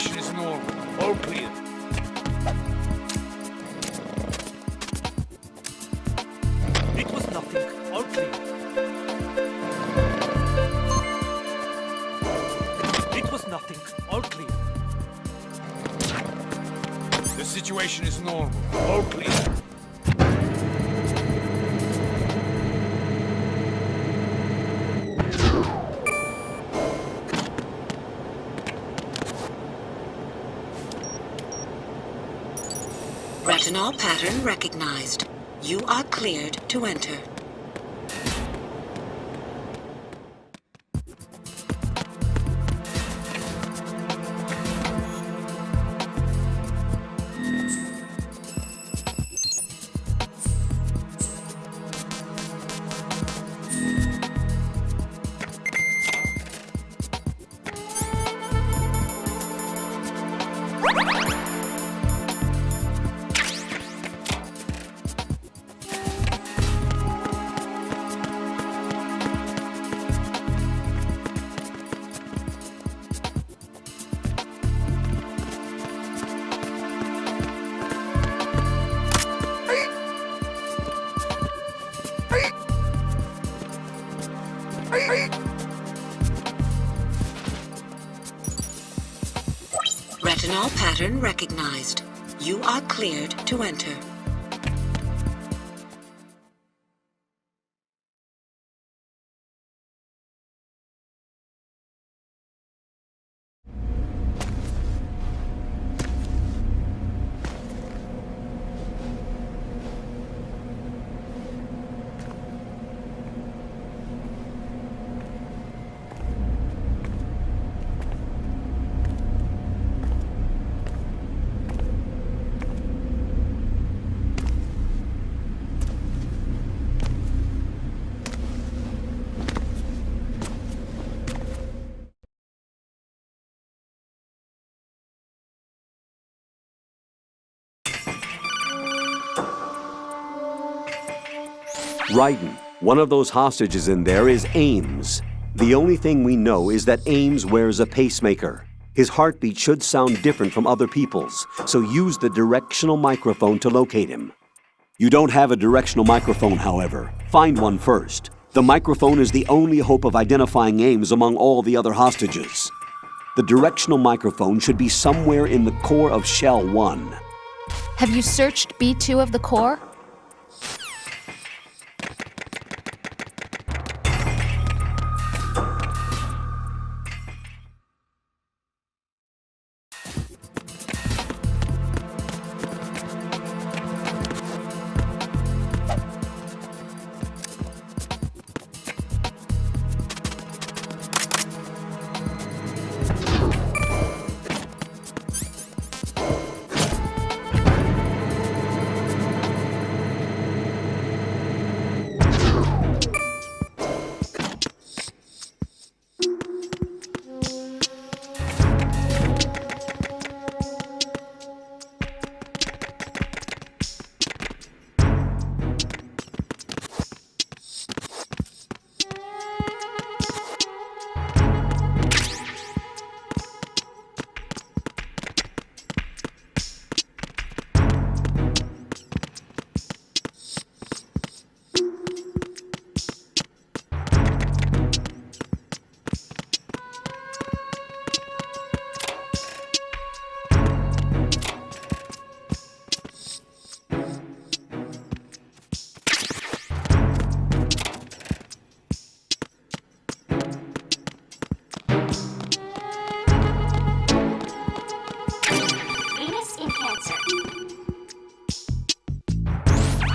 situation is normal. All clear. It was nothing. All clear. It was nothing. All clear. The situation is normal. All clear. Retinol pattern recognized. You are cleared to enter. Retinol pattern recognized. You are cleared to enter. Raiden, one of those hostages in there is Ames. The only thing we know is that Ames wears a pacemaker. His heartbeat should sound different from other people's, so use the directional microphone to locate him. You don't have a directional microphone, however. Find one first. The microphone is the only hope of identifying Ames among all the other hostages. The directional microphone should be somewhere in the core of Shell 1. Have you searched B2 of the core?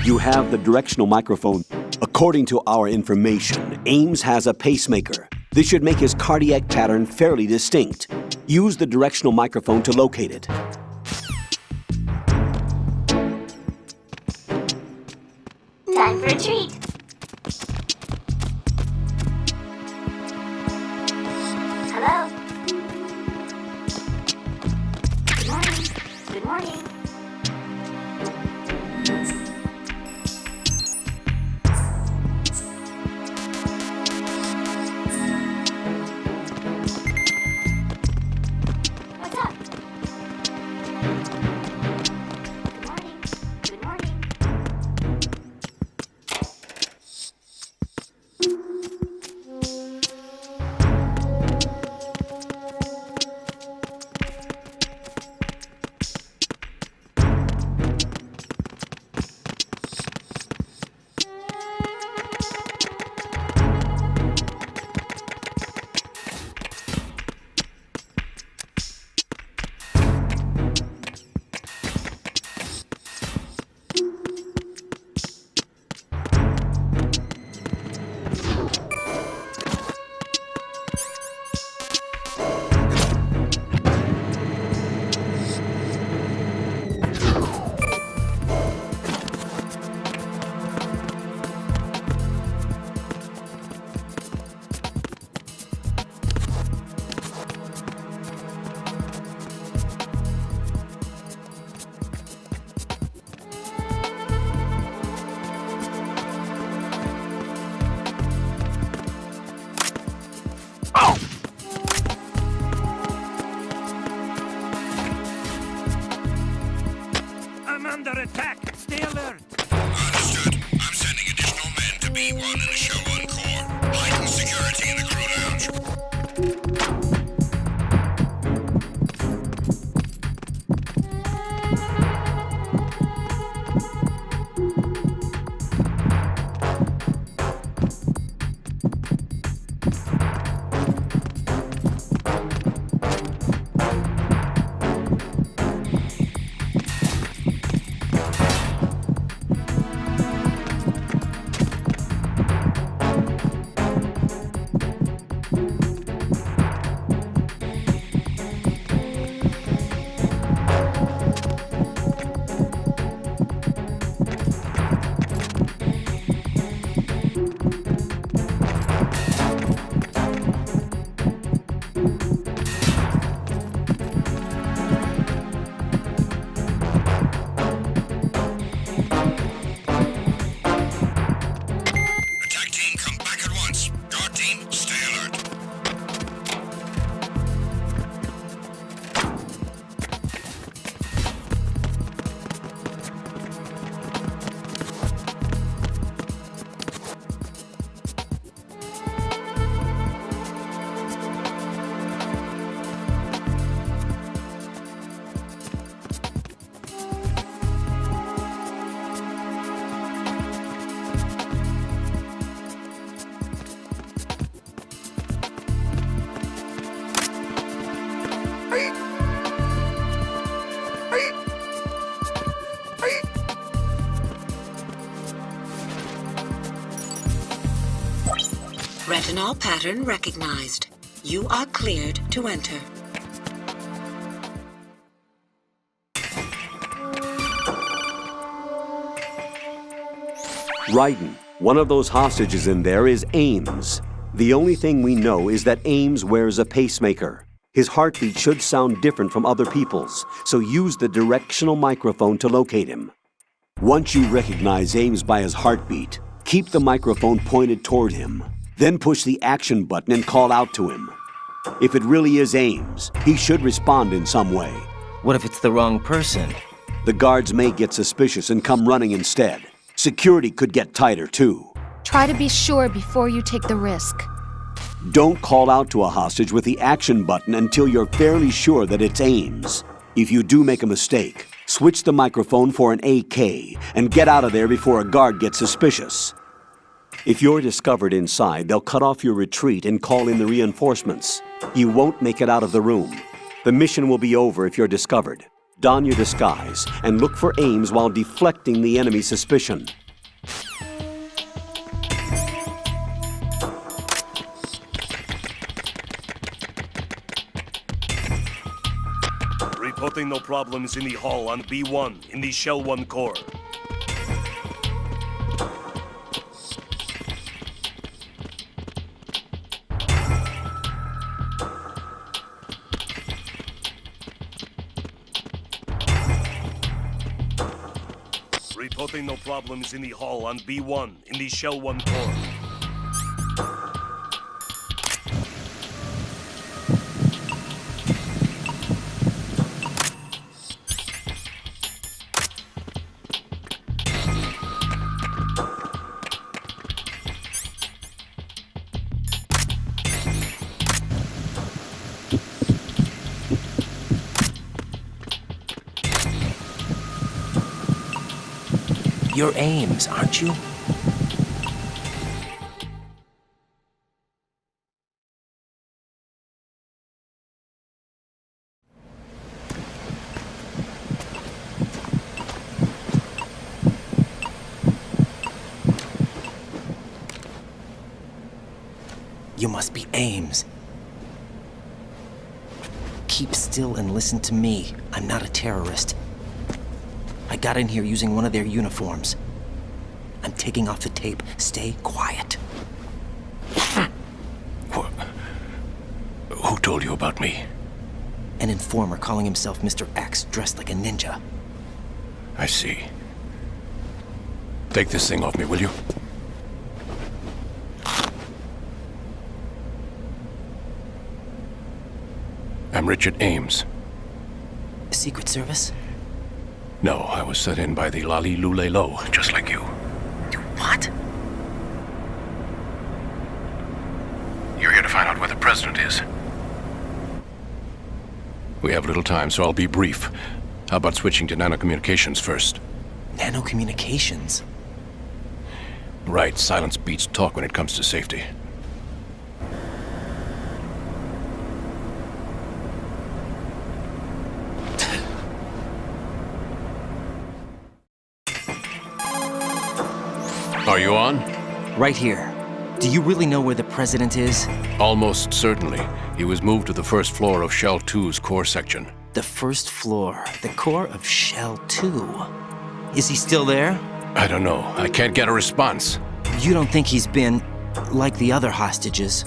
You have the directional microphone. According to our information, Ames has a pacemaker. This should make his cardiac pattern fairly distinct. Use the directional microphone to locate it. Time for a treat. Hello? Good morning. Good morning. What's up? Retinol pattern recognized. You are cleared to enter. Raiden, one of those hostages in there is Ames. The only thing we know is that Ames wears a pacemaker. His heartbeat should sound different from other people's, so use the directional microphone to locate him. Once you recognize Ames by his heartbeat, keep the microphone pointed toward him. Then push the action button and call out to him. If it really is Ames, he should respond in some way. What if it's the wrong person? The guards may get suspicious and come running instead. Security could get tighter, too. Try to be sure before you take the risk. Don't call out to a hostage with the action button until you're fairly sure that it's Ames. If you do make a mistake, switch the microphone for an AK and get out of there before a guard gets suspicious. If you're discovered inside, they'll cut off your retreat and call in the reinforcements. You won't make it out of the room. The mission will be over if you're discovered. Don your disguise and look for Ames while deflecting the enemy's suspicion. Reporting no problems in the hall on B1 in the Shell 1 core. Reporting no problems in the hall on B1 in the Shell 1 core. You're Ames, aren't you? You must be Ames. Keep still and listen to me. I'm not a terrorist. I got in here using one of their uniforms. I'm taking off the tape. Stay quiet. Who told you about me? An informer calling himself Mr. X, dressed like a ninja. I see. Take this thing off me, will you? I'm Richard Ames. Secret Service? No, I was sent in by the Lali Lule Lo, just like you. What? You're here to find out where the president is. We have little time, so I'll be brief. How about switching to nanocommunications first? Nanocommunications? Right, silence beats talk when it comes to safety. Are you on? Right here. Do you really know where the president is? Almost certainly. He was moved to the first floor of Shell 2's core section. The first floor, the core of Shell 2. Is he still there? I don't know. I can't get a response. You don't think he's been like the other hostages?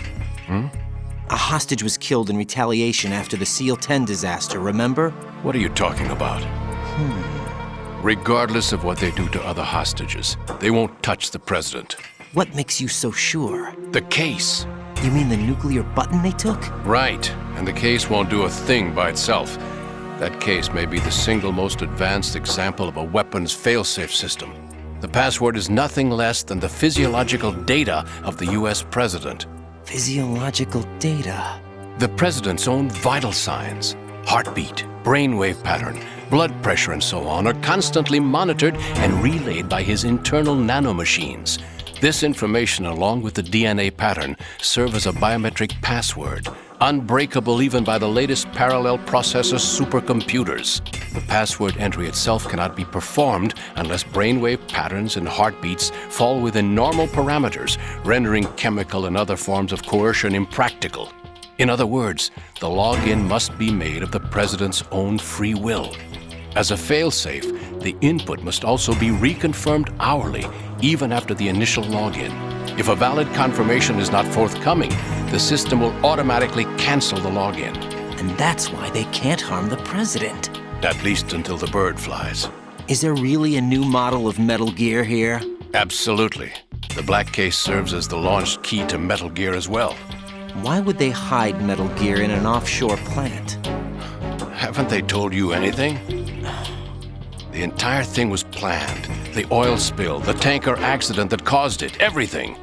A hostage was killed in retaliation after the SEAL 10 disaster, remember? What are you talking about? Regardless of what they do to other hostages, they won't touch the president. What makes you so sure? The case. You mean the nuclear button they took? Right. And the case won't do a thing by itself. That case may be the single most advanced example of a weapons failsafe system. The password is nothing less than the physiological data of the US president. Physiological data? The president's own vital signs, heartbeat, brainwave pattern, blood pressure and so on are constantly monitored and relayed by his internal nanomachines. This information, along with the DNA pattern, serve as a biometric password, unbreakable even by the latest parallel processor supercomputers. The password entry itself cannot be performed unless brainwave patterns and heartbeats fall within normal parameters, rendering chemical and other forms of coercion impractical. In other words, the login must be made of the president's own free will. As a failsafe, the input must also be reconfirmed hourly, even after the initial login. If a valid confirmation is not forthcoming, the system will automatically cancel the login. And that's why they can't harm the president. At least until the bird flies. Is there really a new model of Metal Gear here? Absolutely. The black case serves as the launch key to Metal Gear as well. Why would they hide Metal Gear in an offshore plant? Haven't they told you anything? The entire thing was planned. The oil spill, the tanker accident that caused it, everything.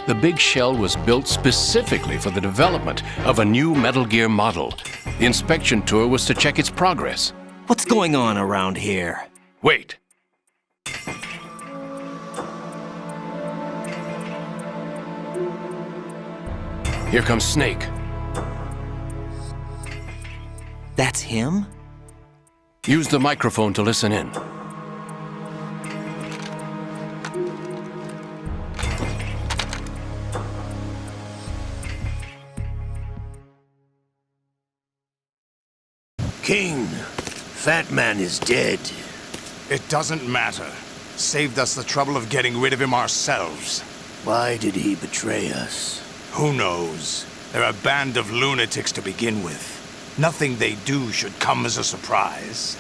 The big shell was built specifically for the development of a new Metal Gear model. The inspection tour was to check its progress. What's going on around here? Wait. Here comes Snake. That's him? Use the microphone to listen in. King, Fat Man is dead. It doesn't matter. Saved us the trouble of getting rid of him ourselves. Why did he betray us? Who knows? They're a band of lunatics to begin with. Nothing they do should come as a surprise.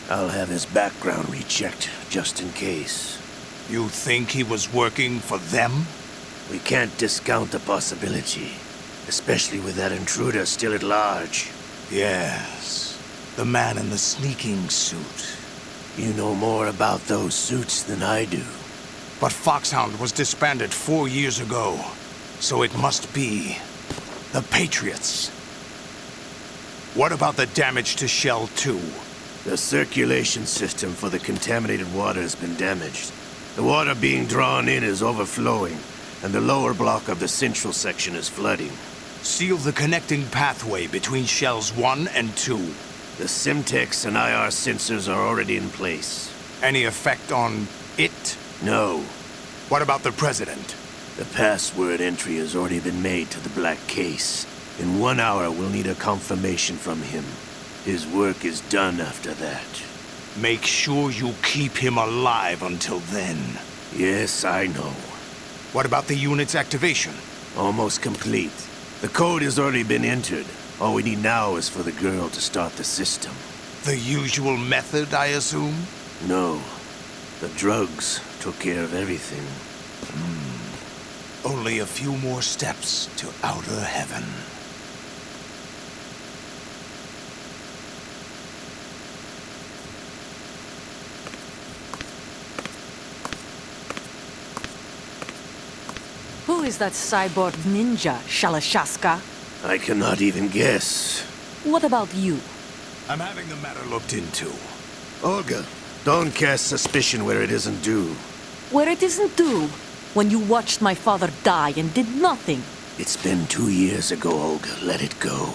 I'll have his background rechecked, just in case. You think he was working for them? We can't discount the possibility, especially with that intruder still at large. Yes. The man in the sneaking suit. You know more about those suits than I do. But Foxhound was disbanded 4 years ago. So it must be the Patriots. What about the damage to Shell 2? The circulation system for the contaminated water has been damaged. The water being drawn in is overflowing, and the lower block of the central section is flooding. Seal the connecting pathway between Shells 1 and 2. The Simtex and IR sensors are already in place. Any effect on it? No. What about the President? The password entry has already been made to the black case. In 1 hour, we'll need a confirmation from him. His work is done after that. Make sure you keep him alive until then. Yes, I know. What about the unit's activation? Almost complete. The code has already been entered. All we need now is for the girl to start the system. The usual method, I assume? No. The drugs took care of everything. Only a few more steps to outer heaven. Who is that cyborg ninja, Shalashaska? I cannot even guess. What about you? I'm having the matter looked into. Olga, don't cast suspicion where it isn't due. Where it isn't due? When you watched my father die and did nothing. It's been 2 years ago, Olga. Let it go.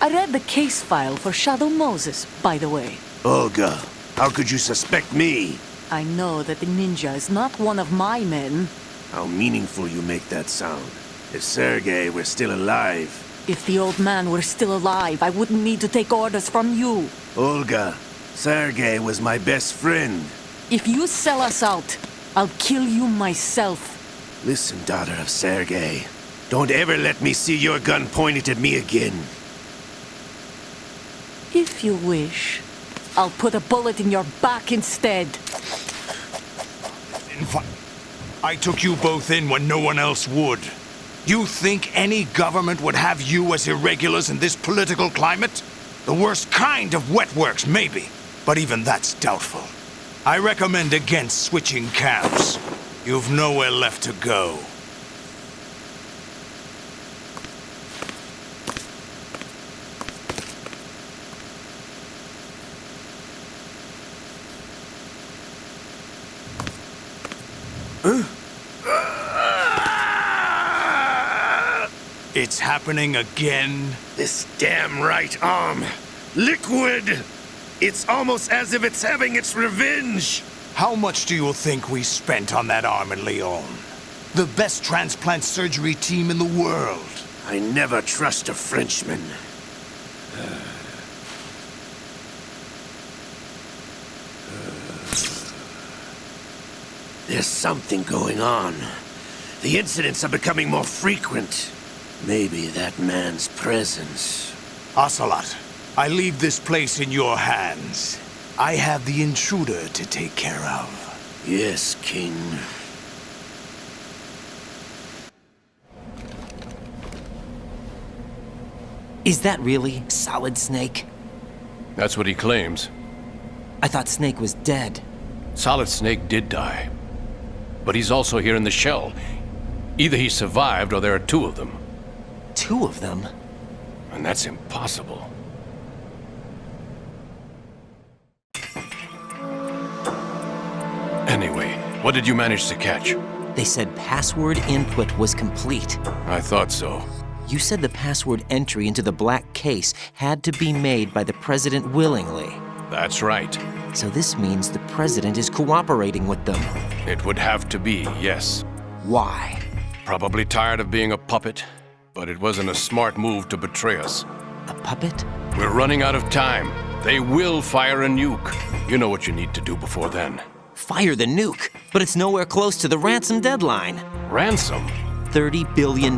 I read the case file for Shadow Moses, by the way. Olga, how could you suspect me? I know that the ninja is not one of my men. How meaningful you make that sound. If Sergei were still alive... If the old man were still alive, I wouldn't need to take orders from you. Olga, Sergei was my best friend. If you sell us out, I'll kill you myself. Listen, daughter of Sergei. Don't ever let me see your gun pointed at me again. If you wish, I'll put a bullet in your back instead. I took you both in when no one else would. You think any government would have you as irregulars in this political climate? The worst kind of wet works, maybe. But even that's doubtful. I recommend against switching camps. You've nowhere left to go. It's happening again? This damn right arm. Liquid! It's almost as if it's having its revenge! How much do you think we spent on that arm in Lyon? The best transplant surgery team in the world. I never trust a Frenchman. There's something going on. The incidents are becoming more frequent. Maybe that man's presence. Ocelot, I leave this place in your hands. I have the intruder to take care of. Yes, King. Is that really Solid Snake? That's what he claims. I thought Snake was dead. Solid Snake did die. But he's also here in the shell. Either he survived or there are two of them. Two of them? And that's impossible. Anyway, what did you manage to catch? They said password input was complete. I thought so. You said the password entry into the black case had to be made by the president willingly. That's right. So this means the president is cooperating with them. It would have to be, yes. Why? Probably tired of being a puppet, but it wasn't a smart move to betray us. A puppet? We're running out of time. They will fire a nuke. You know what you need to do before then. Fire the nuke, but it's nowhere close to the ransom deadline. Ransom? $30 billion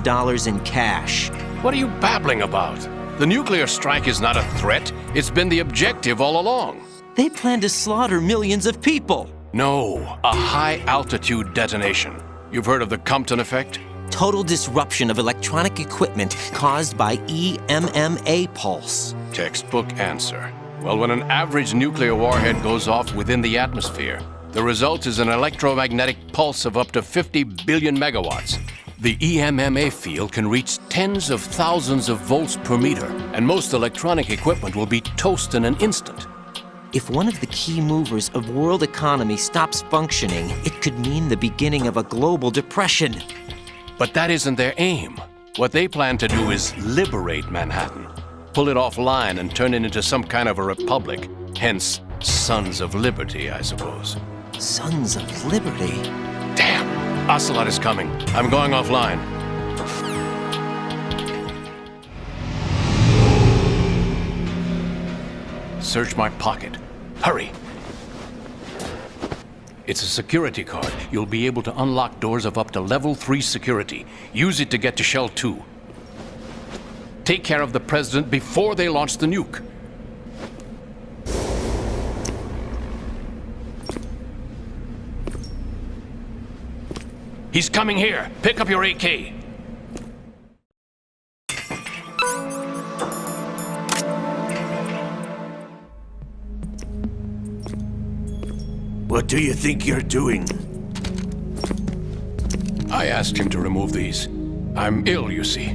in cash. What are you babbling about? The nuclear strike is not a threat. It's been the objective all along. They plan to slaughter millions of people. No, a high-altitude detonation. You've heard of the Compton effect? Total disruption of electronic equipment caused by EMMA pulse. Textbook answer. Well, when an average nuclear warhead goes off within the atmosphere, the result is an electromagnetic pulse of up to 50 billion megawatts. The EMMA field can reach tens of thousands of volts per meter, and most electronic equipment will be toast in an instant. If one of the key movers of world economy stops functioning, it could mean the beginning of a global depression. But that isn't their aim. What they plan to do is liberate Manhattan, pull it offline and turn it into some kind of a republic. Hence, Sons of Liberty, I suppose. Sons of Liberty? Damn! Ocelot is coming. I'm going offline. Search my pocket. Hurry! It's a security card. You'll be able to unlock doors of up to level 3 security. Use it to get to Shell 2. Take care of the president before they launch the nuke. He's coming here. Pick up your AK. What do you think you're doing? I asked him to remove these. I'm ill, you see.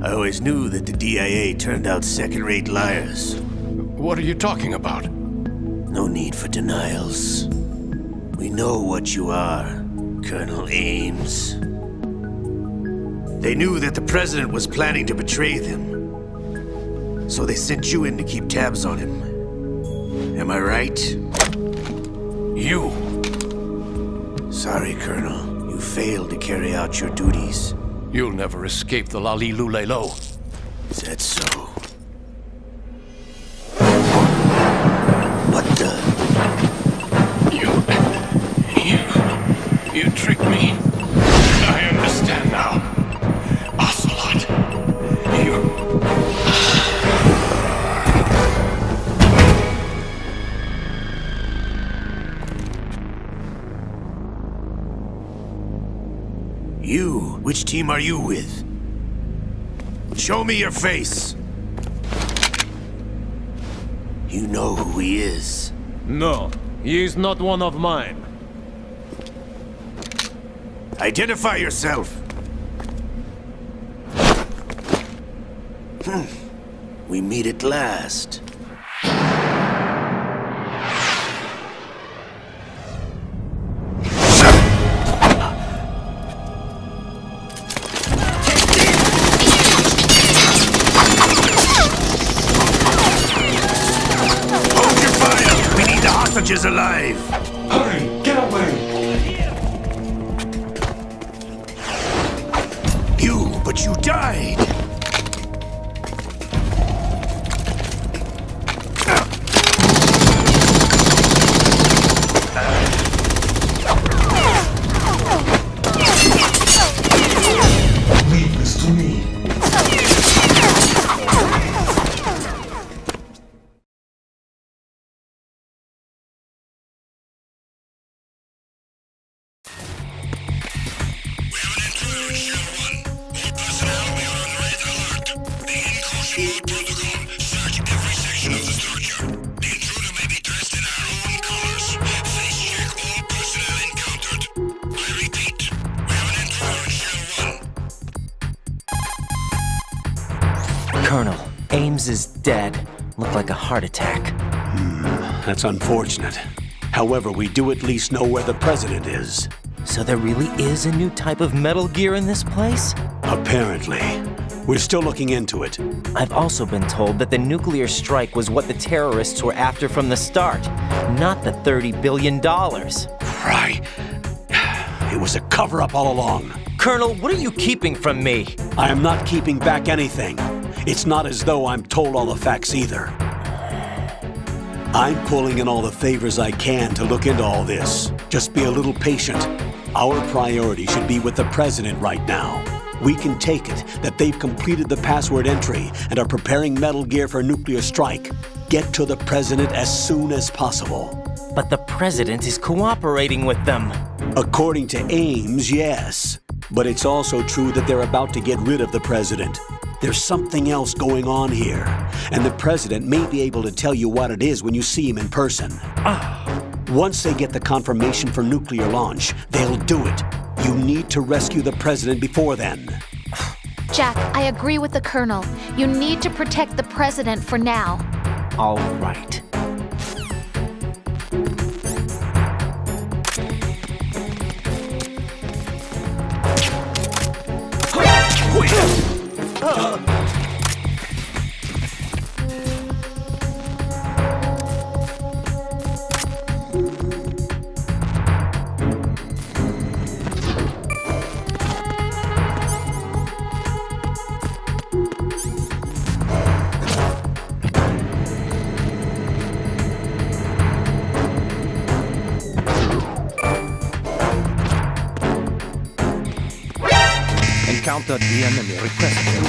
I always knew that the DIA turned out second-rate liars. What are you talking about? No need for denials. We know what you are, Colonel Ames. They knew that the president was planning to betray them. So they sent you in to keep tabs on him. Am I right? You! Sorry, Colonel. You failed to carry out your duties. You'll never escape the Lali-Lu-Le-Lo. Is that so? What the? You tricked me. I understand now. Ocelot, You? Which team are you with? Show me your face. You know who he is. No, he is not one of mine. Identify yourself. We meet at last. hostages alive! Hurry! Get away! But you died! Leave this to me. Colonel, Ames is dead. Looked like a heart attack. That's unfortunate. However, we do at least know where the president is. So there really is a new type of Metal Gear in this place? Apparently. We're still looking into it. I've also been told that the nuclear strike was what the terrorists were after from the start, not the $30 billion. Right. It was a cover-up all along. Colonel, what are you keeping from me? I am not keeping back anything. It's not as though I'm told all the facts either. I'm pulling in all the favors I can to look into all this. Just be a little patient. Our priority should be with the president right now. We can take it that they've completed the password entry and are preparing Metal Gear for nuclear strike. Get to the president as soon as possible. But the president is cooperating with them. According to Ames, yes. But it's also true that they're about to get rid of the president. There's something else going on here, and the president may be able to tell you what it is when you see him in person. Once they get the confirmation for nuclear launch, they'll do it. You need to rescue the president before then. Jack, I agree with the Colonel. You need to protect the president for now. All right. Encountered the enemy requested.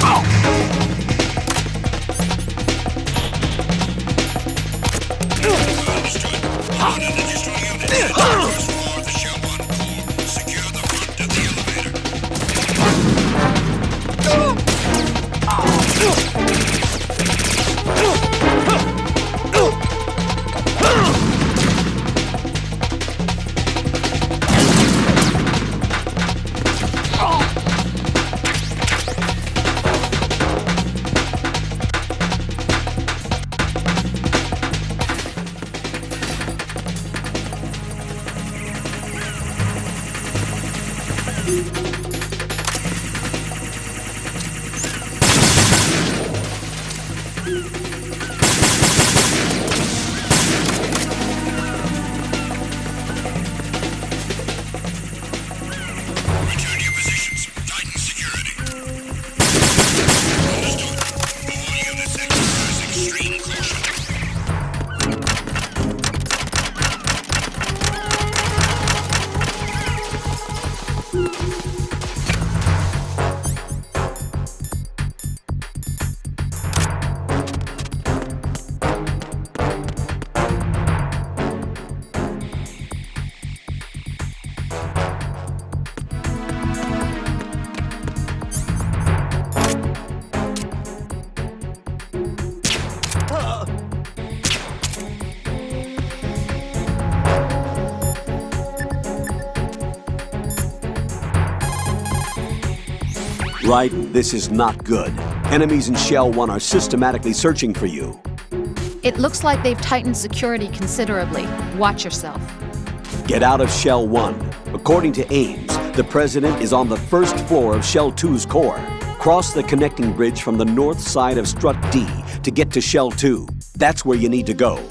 Raiden, this is not good. Enemies in Shell 1 are systematically searching for you. It looks like they've tightened security considerably. Watch yourself. Get out of Shell 1. According to Ames, the president is on the first floor of Shell 2's core. Cross the connecting bridge from the north side of Strut D to get to Shell 2. That's where you need to go.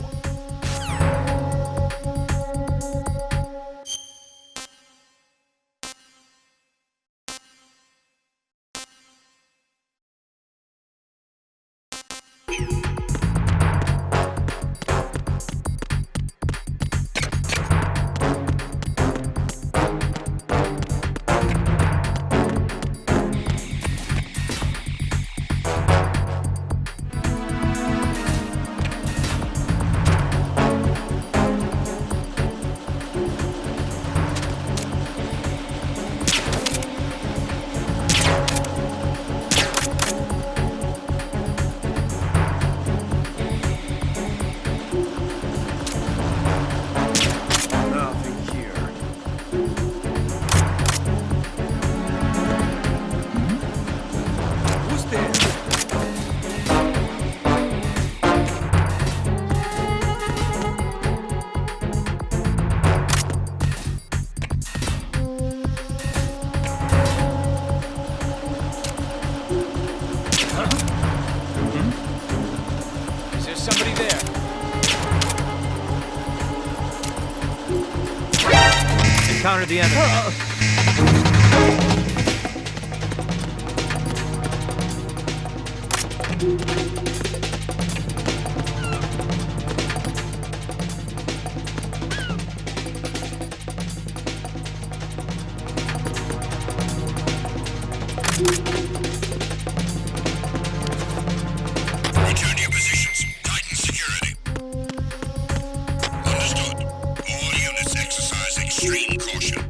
Who's there? Is there somebody there? Encounter the enemy. Return to your positions. Tighten security. Understood. All units exercise extreme caution.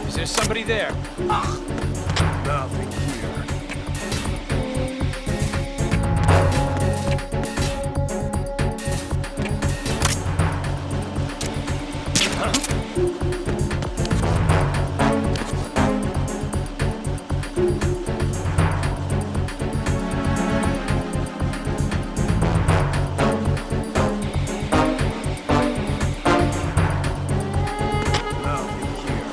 Is there somebody there? Nothing here. Nothing here.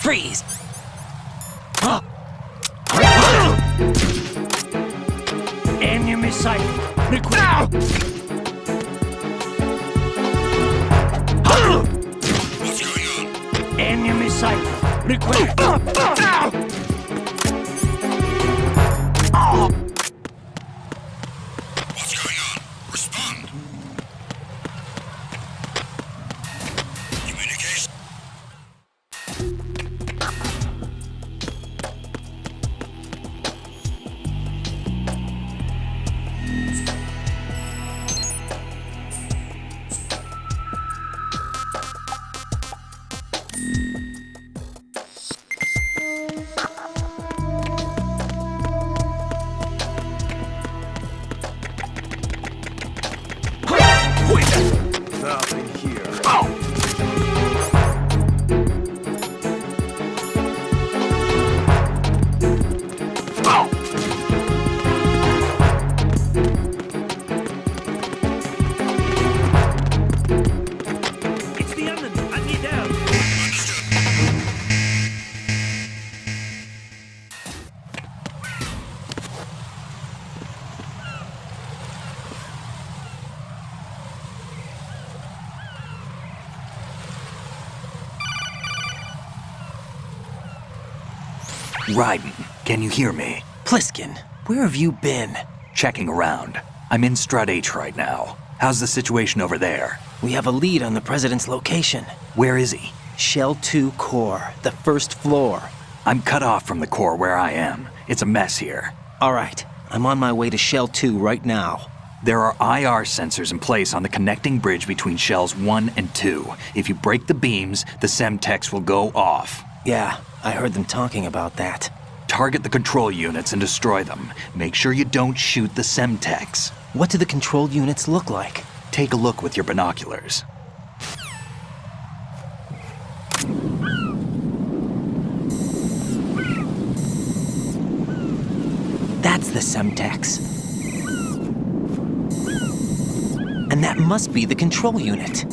Freeze! Enemy sight. Request. What's going on? Enemy sight. Request. What's going on? Respond. Communication. Nothing here. It's the enemy. I need help. Raiden, can you hear me? Pliskin, where have you been? Checking around. I'm in Strut H right now. How's the situation over there? We have a lead on the president's location. Where is he? Shell 2 core, the first floor. I'm cut off from the core where I am. It's a mess here. All right, I'm on my way to Shell 2 right now. There are IR sensors in place on the connecting bridge between Shells 1 and 2. If you break the beams, the Semtex will go off. Yeah, I heard them talking about that. Target the control units and destroy them. Make sure you don't shoot the Semtex. What do the control units look like? Take a look with your binoculars. That's the Semtex. And that must be the control unit.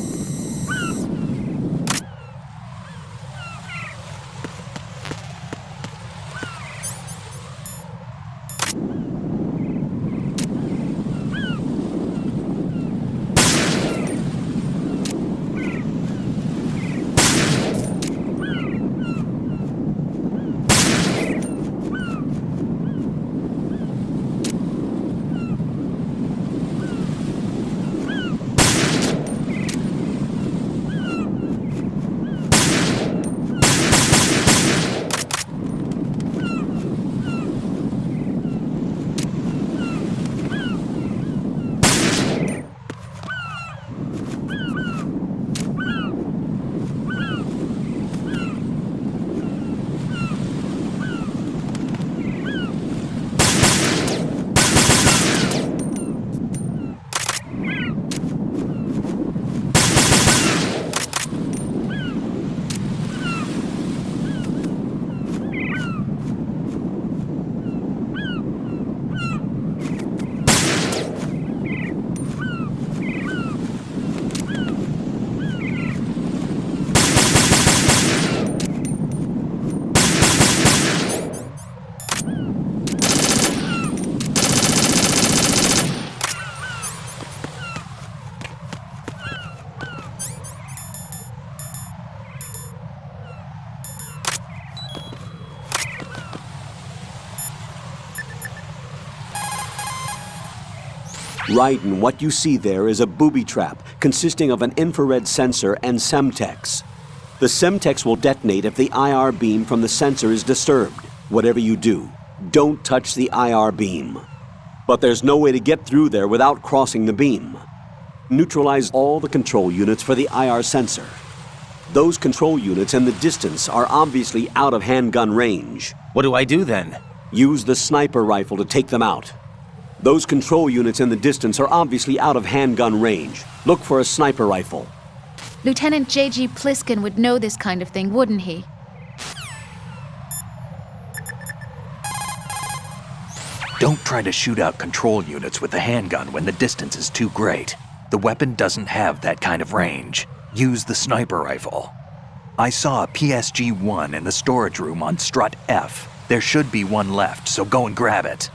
Raiden, what you see there is a booby trap consisting of an infrared sensor and Semtex. The Semtex will detonate if the IR beam from the sensor is disturbed. Whatever you do, don't touch the IR beam. But there's no way to get through there without crossing the beam. Neutralize all the control units for the IR sensor. Those control units in the distance are obviously out of handgun range. What do I do then? Use the sniper rifle to take them out. Those control units in the distance are obviously out of handgun range. Look for a sniper rifle. Lieutenant J.G. Pliskin would know this kind of thing, wouldn't he? Don't try to shoot out control units with the handgun when the distance is too great. The weapon doesn't have that kind of range. Use the sniper rifle. I saw a PSG-1 in the storage room on strut F. There should be one left, so go and grab it.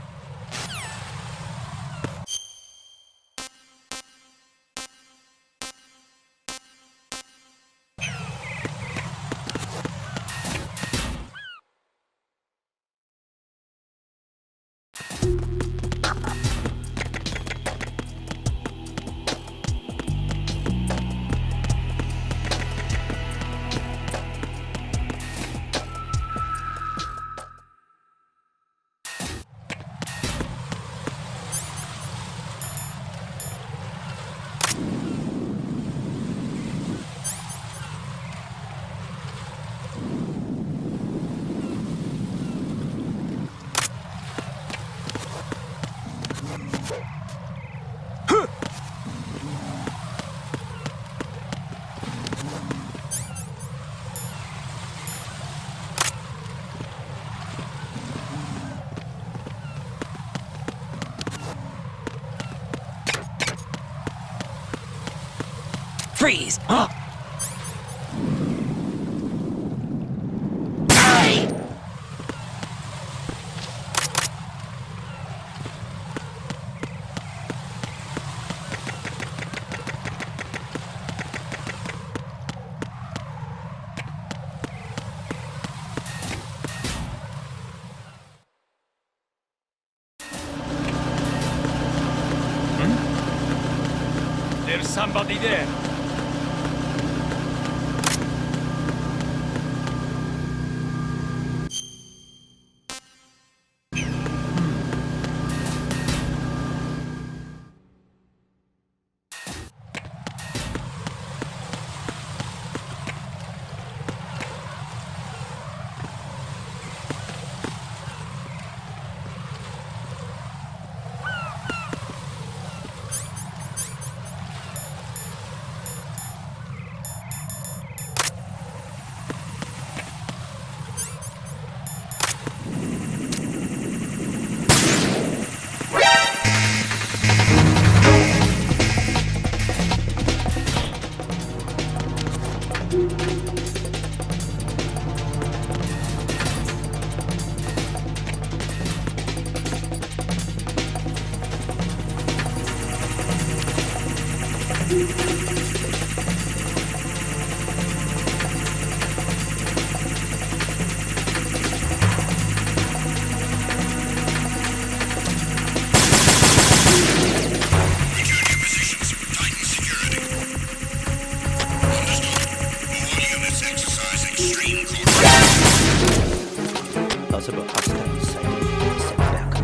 Freeze! There's somebody there. Possible hostile sighting. Step back.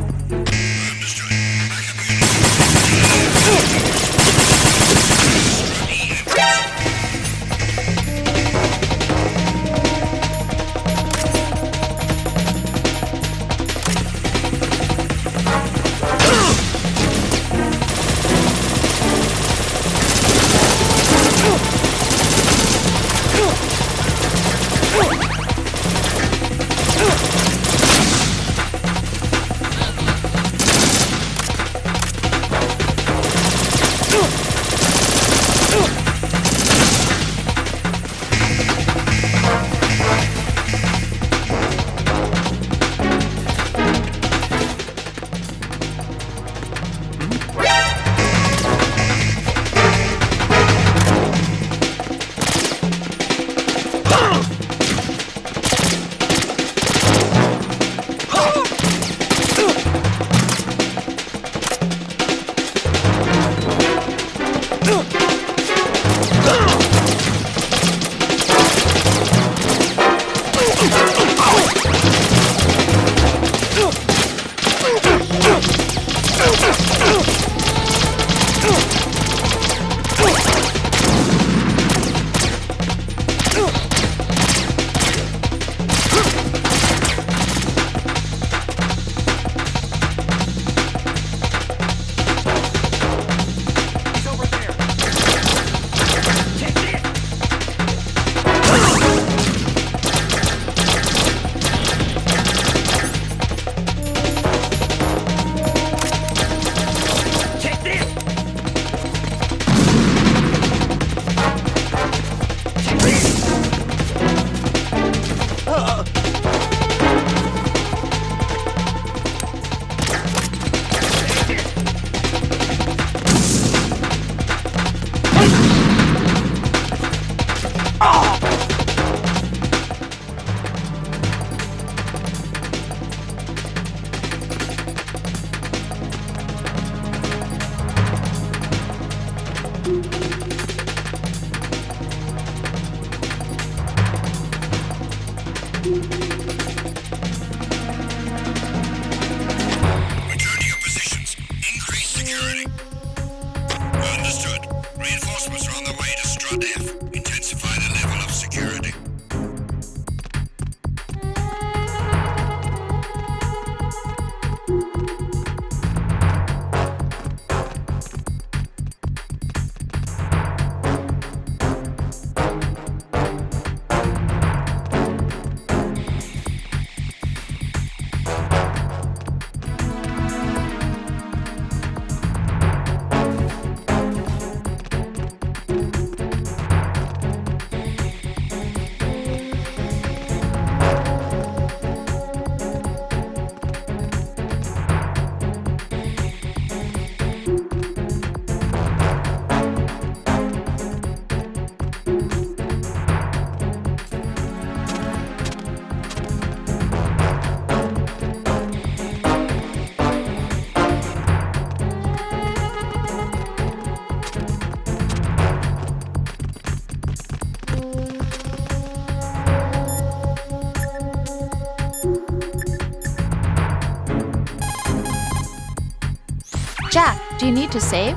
Jack, do you need to save?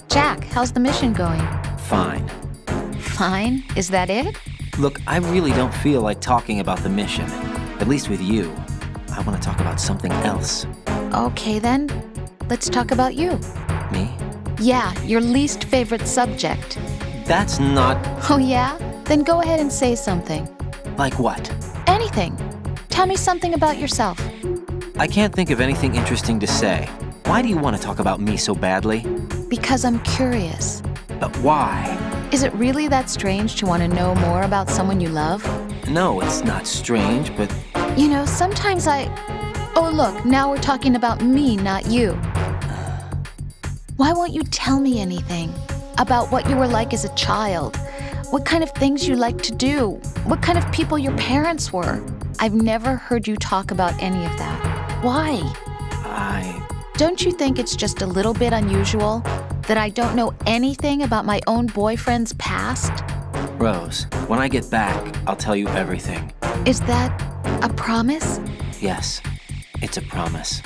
Jack, how's the mission going? Fine. Fine? Is that it? Look, I really don't feel like talking about the mission. At least with you. I want to talk about something else. Okay then, let's talk about you. Me? Yeah, your least favorite subject. That's not... Oh yeah? Then go ahead and say something. Like what? Anything. Tell me something about yourself. I can't think of anything interesting to say. Why do you want to talk about me so badly? Because I'm curious. But why? Is it really that strange to want to know more about someone you love? No, it's not strange, but... You know, sometimes Oh look, now we're talking about me, not you. Why won't you tell me anything? About what you were like as a child? What kind of things you liked to do? What kind of people your parents were? I've never heard you talk about any of that. Why? Don't you think it's just a little bit unusual that I don't know anything about my own boyfriend's past? Rose, when I get back, I'll tell you everything. Is that a promise? Yes, it's a promise.